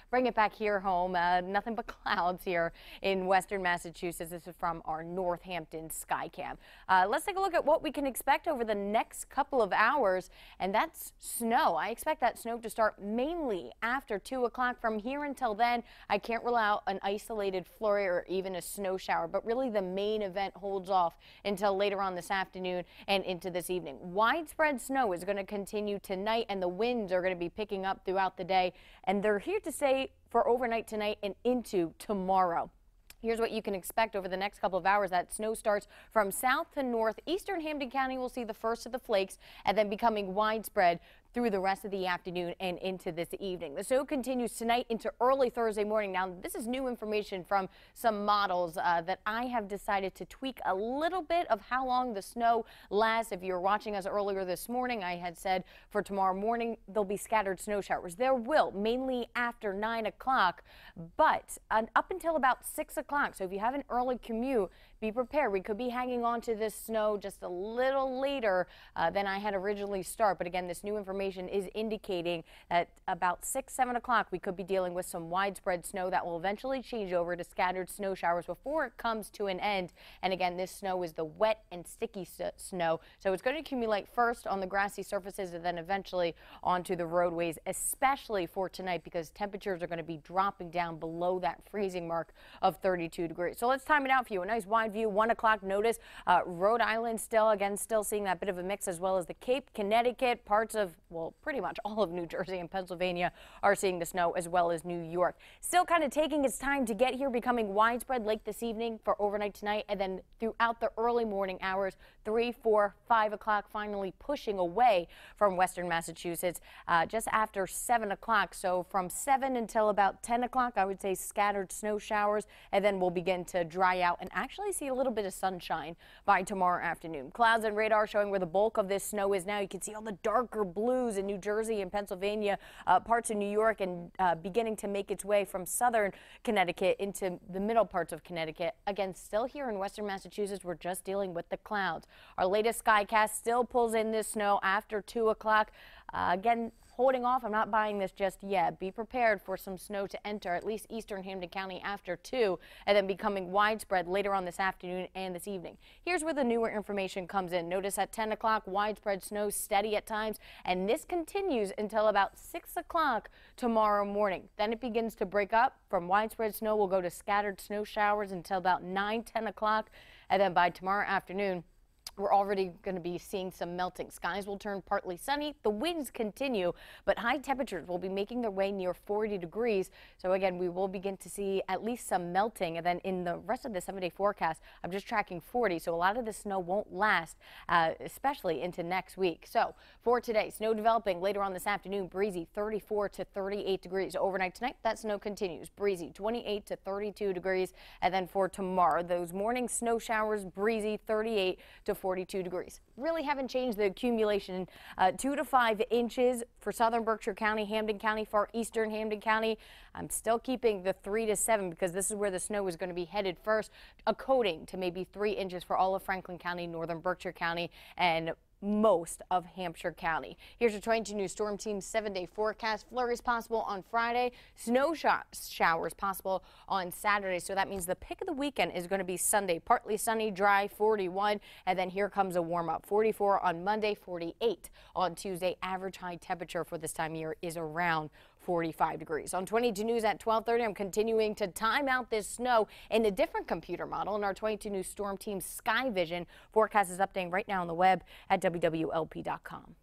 bring it back here home. Nothing but clouds here in western Massachusetts. This is from our Northampton Skycam. Let's take a look at what we can expect over the next couple of hours, and that's snow. I expect that snow to start mainly after 2 o'clock. From here until then, I can't rule out an isolated flurry or even a snow shower, but really the main event holds off until later on this afternoon and into this evening. Widespread snow is going to continue tonight, and the winds are going to be picking up throughout the day, and they're here to stay for overnight tonight and into tomorrow. Here's what you can expect over the next couple of hours. That snow starts from south to north. Eastern Hampden County will see the first of the flakes and then becoming widespread through the rest of the afternoon and into this evening. The snow continues tonight into early Thursday morning. Now, this is new information from some models that I have decided to tweak a little bit of how long the snow lasts. If you were watching us earlier this morning, I had said for tomorrow morning there'll be scattered snow showers. There will, mainly after 9 o'clock, but up until about 6 o'clock. So if you have an early commute, be prepared. We could be hanging on to this snow just a little later than I had originally started. But again, this new information is indicating that about 6-7 o'clock we could be dealing with some widespread snow that will eventually change over to scattered snow showers before it comes to an end. And again, this snow is the wet and sticky snow, so it's going to accumulate first on the grassy surfaces and then eventually onto the roadways, especially for tonight, because temperatures are going to be dropping down below that freezing mark of 32 degrees. So let's time it out for you. A nice wide view, 1 o'clock notice. Rhode Island still seeing that bit of a mix, as well as the Cape, Connecticut, parts of, well, pretty much all of New Jersey and Pennsylvania are seeing the snow, as well as New York. Still kind of taking its time to get here, becoming widespread late this evening for overnight tonight, and then throughout the early morning hours, 3, 4, 5 o'clock, finally pushing away from western Massachusetts just after 7 o'clock. So from 7 until about 10 o'clock, I would say scattered snow showers, and then we'll begin to dry out and actually see a little bit of sunshine by tomorrow afternoon. Clouds and radar showing where the bulk of this snow is now. You can see all the darker blues in New Jersey and Pennsylvania, parts of New York, and beginning to make its way from southern Connecticut into the middle parts of Connecticut. Again, still here in western Massachusetts, we're just dealing with the clouds. Our latest skycast still pulls in this snow after 2 o'clock. Again, holding off. I'm not buying this just yet. Be prepared for some snow to enter at least eastern Hampden County after 2, and then becoming widespread later on this afternoon and this evening. Here's where the newer information comes in. Notice at 10 o'clock, widespread snow, steady at times, and this continues until about 6 o'clock tomorrow morning. Then it begins to break up. From widespread snow, we'll go to scattered snow showers until about 9, 10 o'clock, and then by tomorrow afternoon, we're already going to be seeing some melting. Skies will turn partly sunny. The winds continue, but high temperatures will be making their way near 40 degrees. So again, we will begin to see at least some melting. And then in the rest of the 7-day forecast, I'm just tracking 40. So a lot of the snow won't last, especially into next week. So for today, snow developing later on this afternoon, breezy 34 to 38 degrees. Overnight tonight, that snow continues, breezy 28 to 32 degrees. And then for tomorrow, those morning snow showers, breezy 38 to 42 degrees. Really haven't changed the accumulation. 2 to 5 inches for southern Berkshire County, Hampden County, far eastern Hampden County. I'm still keeping the 3 to 7 because this is where the snow is going to be headed first. A coating to maybe 3 inches for all of Franklin County, northern Berkshire County, and most of Hampshire County. Here's your 22 News Storm Team's 7-day forecast. Flurries possible on Friday. Snow showers possible on Saturday. So that means the pick of the weekend is going to be Sunday. Partly sunny, dry, 41. And then here comes a warm up. 44 on Monday, 48 on Tuesday. Average high temperature for this time of year is around 45 degrees. On 22 News at 12:30, I'm continuing to time out this snow in a different computer model. In our 22 News Storm Team Sky Vision forecast is updating right now on the web at wwlp.com.